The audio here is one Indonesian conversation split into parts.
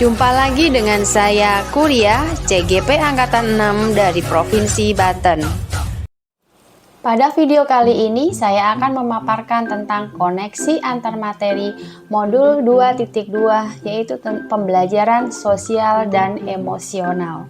Jumpa lagi dengan saya Kuria, CGP Angkatan 6 dari Provinsi Banten. Pada video kali ini saya akan memaparkan tentang koneksi antar materi modul 2.2 yaitu pembelajaran sosial dan emosional.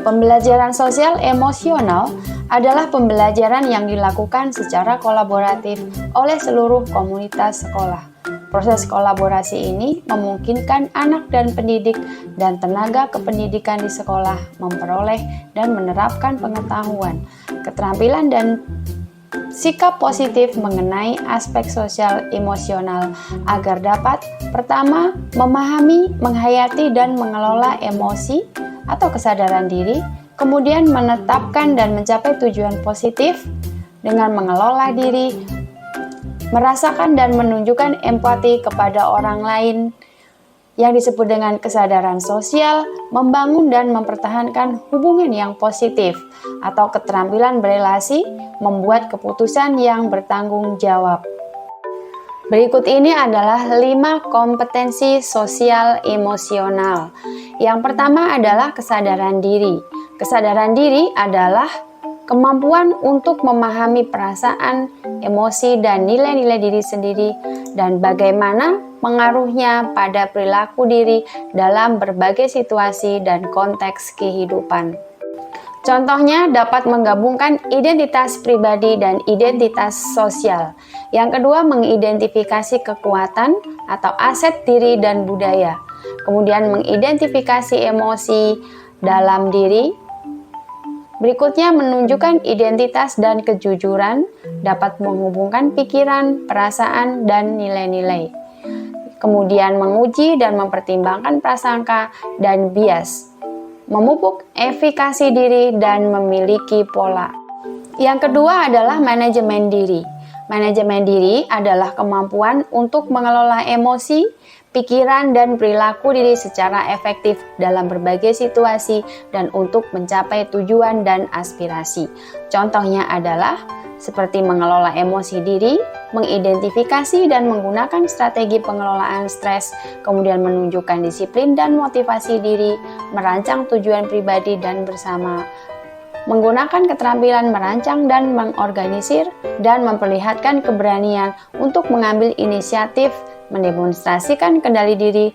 Pembelajaran sosial emosional adalah pembelajaran yang dilakukan secara kolaboratif oleh seluruh komunitas sekolah. Proses kolaborasi ini memungkinkan anak dan pendidik dan tenaga kependidikan di sekolah memperoleh dan menerapkan pengetahuan, keterampilan dan sikap positif mengenai aspek sosial emosional agar dapat pertama, memahami, menghayati dan mengelola emosi atau kesadaran diri, kemudian menetapkan dan mencapai tujuan positif dengan mengelola diri, merasakan dan menunjukkan empati kepada orang lain yang disebut dengan kesadaran sosial, membangun dan mempertahankan hubungan yang positif atau keterampilan berelasi, membuat keputusan yang bertanggung jawab. Berikut ini adalah 5 kompetensi sosial emosional. Yang pertama adalah kesadaran diri. Kesadaran diri adalah kemampuan untuk memahami perasaan, emosi, dan nilai-nilai diri sendiri dan bagaimana pengaruhnya pada perilaku diri dalam berbagai situasi dan konteks kehidupan. Contohnya dapat menggabungkan identitas pribadi dan identitas sosial. Yang kedua, mengidentifikasi kekuatan atau aset diri dan budaya. Kemudian mengidentifikasi emosi dalam diri. Berikutnya, menunjukkan identitas dan kejujuran, dapat menghubungkan pikiran, perasaan, dan nilai-nilai. Kemudian menguji dan mempertimbangkan prasangka dan bias. Memupuk efikasi diri dan memiliki pola. Yang kedua adalah manajemen diri. Manajemen diri adalah kemampuan untuk mengelola emosi, pikiran, dan perilaku diri secara efektif dalam berbagai situasi dan untuk mencapai tujuan dan aspirasi. Contohnya adalah seperti mengelola emosi diri, mengidentifikasi dan menggunakan strategi pengelolaan stres, kemudian menunjukkan disiplin dan motivasi diri, merancang tujuan pribadi dan bersama, menggunakan keterampilan merancang dan mengorganisir, dan memperlihatkan keberanian untuk mengambil inisiatif, mendemonstrasikan kendali diri,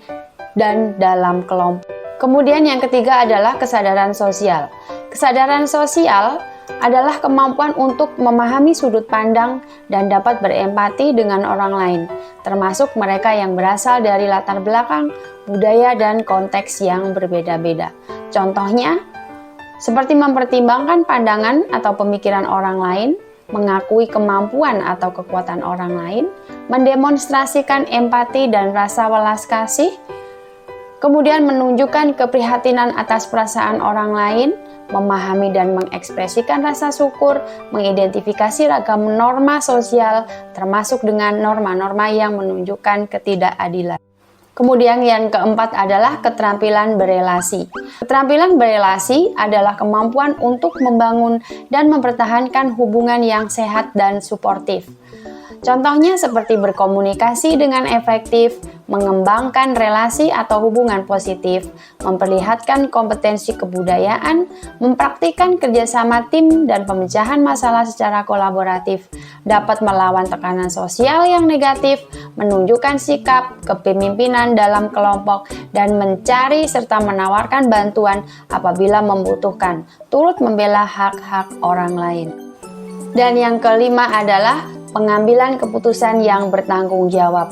dan dalam kelompok. Kemudian yang ketiga adalah kesadaran sosial. Kesadaran sosial adalah kemampuan untuk memahami sudut pandang dan dapat berempati dengan orang lain, termasuk mereka yang berasal dari latar belakang, budaya, dan konteks yang berbeda-beda. Contohnya, seperti mempertimbangkan pandangan atau pemikiran orang lain, mengakui kemampuan atau kekuatan orang lain, mendemonstrasikan empati dan rasa welas kasih, kemudian menunjukkan keprihatinan atas perasaan orang lain, memahami dan mengekspresikan rasa syukur, mengidentifikasi ragam norma sosial, termasuk dengan norma-norma yang menunjukkan ketidakadilan. Kemudian yang keempat adalah keterampilan berelasi. Keterampilan berelasi adalah kemampuan untuk membangun dan mempertahankan hubungan yang sehat dan suportif. Contohnya seperti berkomunikasi dengan efektif, mengembangkan relasi atau hubungan positif, memperlihatkan kompetensi kebudayaan, mempraktikkan kerjasama tim dan pemecahan masalah secara kolaboratif, dapat melawan tekanan sosial yang negatif, menunjukkan sikap kepemimpinan dalam kelompok, dan mencari serta menawarkan bantuan apabila membutuhkan, turut membela hak-hak orang lain. Dan yang kelima adalah pengambilan keputusan yang bertanggung jawab.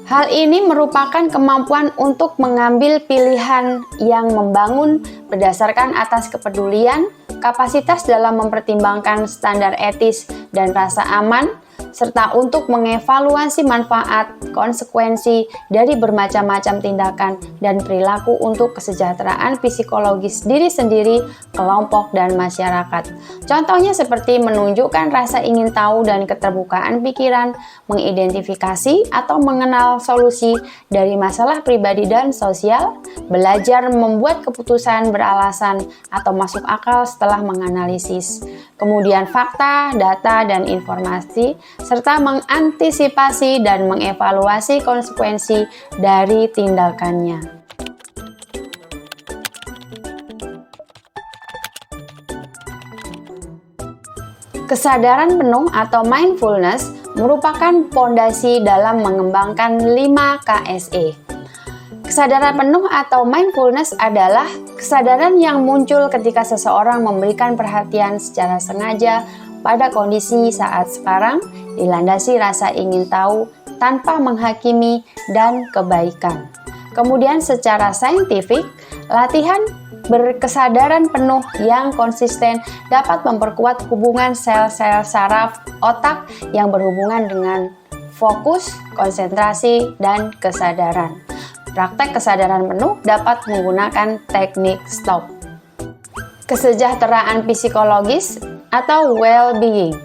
Hal ini merupakan kemampuan untuk mengambil pilihan yang membangun berdasarkan atas kepedulian, kapasitas dalam mempertimbangkan standar etis dan rasa aman, serta untuk mengevaluasi manfaat, konsekuensi dari bermacam-macam tindakan dan perilaku untuk kesejahteraan psikologis diri sendiri, kelompok, dan masyarakat. Contohnya seperti menunjukkan rasa ingin tahu dan keterbukaan pikiran, mengidentifikasi atau mengenal solusi dari masalah pribadi dan sosial, belajar membuat keputusan beralasan atau masuk akal setelah menganalisis, kemudian fakta, data, dan informasi, serta mengantisipasi dan mengevaluasi konsekuensi dari tindakannya. Kesadaran penuh atau mindfulness merupakan fondasi dalam mengembangkan 5 KSE. Kesadaran penuh atau mindfulness adalah kesadaran yang muncul ketika seseorang memberikan perhatian secara sengaja pada kondisi saat sekarang, dilandasi rasa ingin tahu tanpa menghakimi dan kebaikan. Kemudian secara saintifik, latihan berkesadaran penuh yang konsisten dapat memperkuat hubungan sel-sel saraf otak yang berhubungan dengan fokus, konsentrasi, dan kesadaran. Praktek kesadaran penuh dapat menggunakan teknik STOP. Kesejahteraan psikologis atau well-being.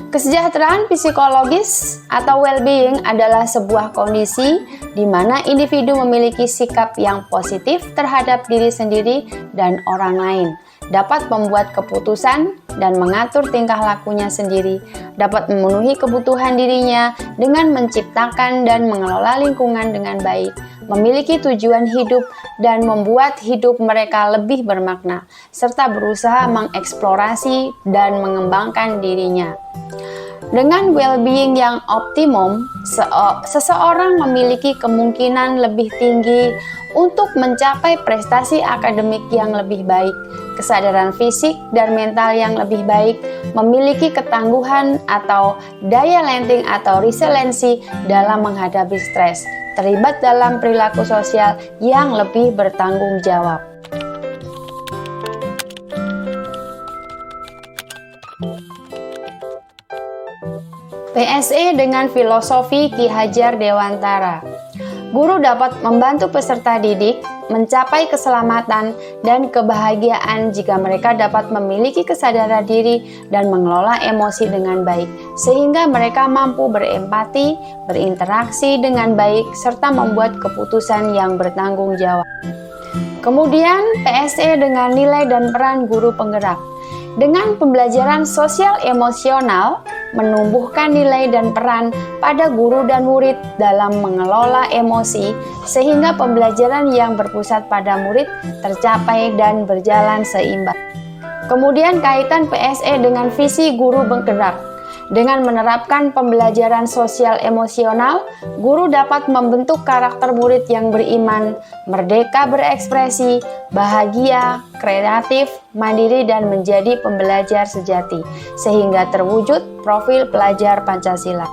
Kesejahteraan psikologis atau well-being adalah sebuah kondisi di mana individu memiliki sikap yang positif terhadap diri sendiri dan orang lain, dapat membuat keputusan dan mengatur tingkah lakunya sendiri, dapat memenuhi kebutuhan dirinya dengan menciptakan dan mengelola lingkungan dengan baik, memiliki tujuan hidup dan membuat hidup mereka lebih bermakna, serta berusaha mengeksplorasi dan mengembangkan dirinya. Dengan well-being yang optimum, seseorang memiliki kemungkinan lebih tinggi untuk mencapai prestasi akademik yang lebih baik, kesadaran fisik dan mental yang lebih baik, memiliki ketangguhan atau daya lenting atau resiliensi dalam menghadapi stres, terlibat dalam perilaku sosial yang lebih bertanggung jawab. PSE dengan filosofi Ki Hajar Dewantara. Guru dapat membantu peserta didik mencapai keselamatan dan kebahagiaan jika mereka dapat memiliki kesadaran diri dan mengelola emosi dengan baik, sehingga mereka mampu berempati, berinteraksi dengan baik, serta membuat keputusan yang bertanggung jawab. Kemudian, PSE dengan nilai dan peran guru penggerak. Dengan pembelajaran sosial emosional, menumbuhkan nilai dan peran pada guru dan murid dalam mengelola emosi, sehingga pembelajaran yang berpusat pada murid tercapai dan berjalan seimbang. Kemudian kaitan PSE dengan visi guru penggerak. Dengan menerapkan pembelajaran sosial emosional, guru dapat membentuk karakter murid yang beriman, merdeka berekspresi, bahagia, kreatif, mandiri, dan menjadi pembelajar sejati, sehingga terwujud profil pelajar Pancasila.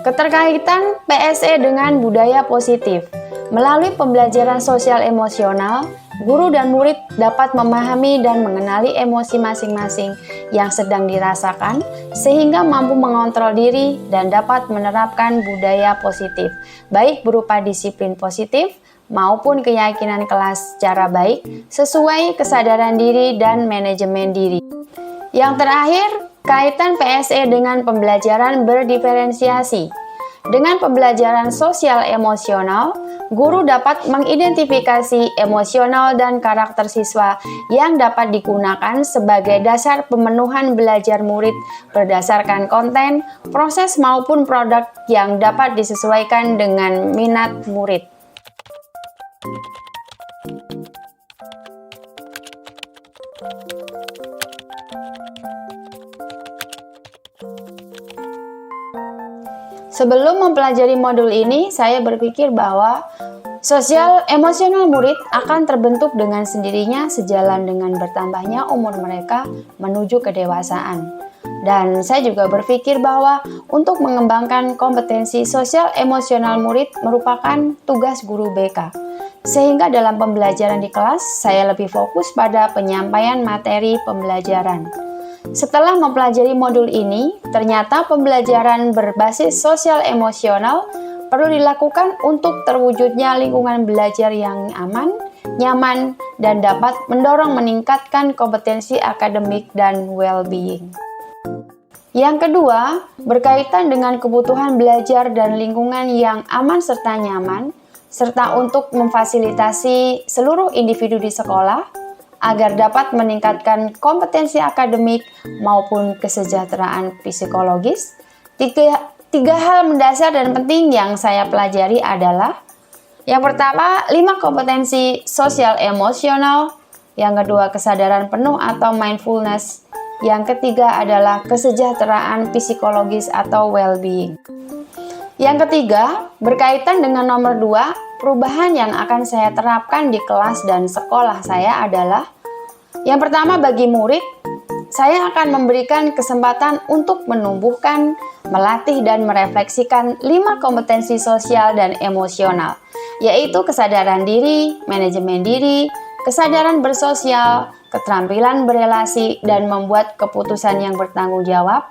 Keterkaitan PSE dengan budaya positif. Melalui pembelajaran sosial emosional, guru dan murid dapat memahami dan mengenali emosi masing-masing yang sedang dirasakan, sehingga mampu mengontrol diri dan dapat menerapkan budaya positif, baik berupa disiplin positif maupun keyakinan kelas secara baik, sesuai kesadaran diri dan manajemen diri. Yang terakhir, kaitan PSE dengan pembelajaran berdiferensiasi. Dengan pembelajaran sosial emosional, guru dapat mengidentifikasi emosional dan karakter siswa yang dapat digunakan sebagai dasar pemenuhan belajar murid berdasarkan konten, proses maupun produk yang dapat disesuaikan dengan minat murid. Sebelum mempelajari modul ini, saya berpikir bahwa sosial emosional murid akan terbentuk dengan sendirinya sejalan dengan bertambahnya umur mereka menuju kedewasaan. Dan saya juga berpikir bahwa untuk mengembangkan kompetensi sosial emosional murid merupakan tugas guru BK. Sehingga dalam pembelajaran di kelas, saya lebih fokus pada penyampaian materi pembelajaran. Setelah mempelajari modul ini, ternyata pembelajaran berbasis sosial emosional perlu dilakukan untuk terwujudnya lingkungan belajar yang aman, nyaman, dan dapat mendorong meningkatkan kompetensi akademik dan well-being. Yang kedua, berkaitan dengan kebutuhan belajar dan lingkungan yang aman serta nyaman, serta untuk memfasilitasi seluruh individu di sekolah agar dapat meningkatkan kompetensi akademik maupun kesejahteraan psikologis. Tiga hal mendasar dan penting yang saya pelajari adalah: yang pertama, 5 kompetensi sosial emosional. Yang kedua, kesadaran penuh atau mindfulness. Yang ketiga adalah kesejahteraan psikologis atau well-being. Yang ketiga, berkaitan dengan nomor 2, perubahan yang akan saya terapkan di kelas dan sekolah saya adalah: yang pertama, bagi murid, saya akan memberikan kesempatan untuk menumbuhkan, melatih, dan merefleksikan 5 kompetensi sosial dan emosional, yaitu kesadaran diri, manajemen diri, kesadaran bersosial, keterampilan berelasi, dan membuat keputusan yang bertanggung jawab,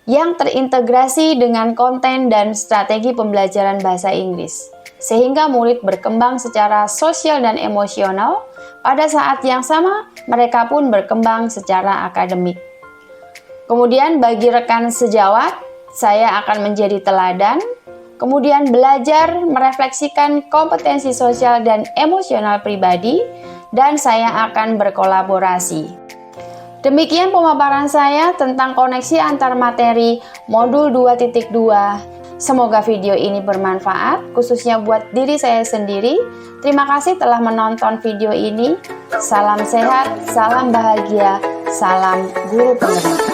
yang terintegrasi dengan konten dan strategi pembelajaran bahasa Inggris, sehingga murid berkembang secara sosial dan emosional. Pada saat yang sama, mereka pun berkembang secara akademik. Kemudian bagi rekan sejawat, saya akan menjadi teladan, kemudian belajar merefleksikan kompetensi sosial dan emosional pribadi, dan saya akan berkolaborasi. Demikian pemaparan saya tentang koneksi antar materi modul 2.2. Semoga video ini bermanfaat, khususnya buat diri saya sendiri. Terima kasih telah menonton video ini. Salam sehat, salam bahagia, salam guru penerima.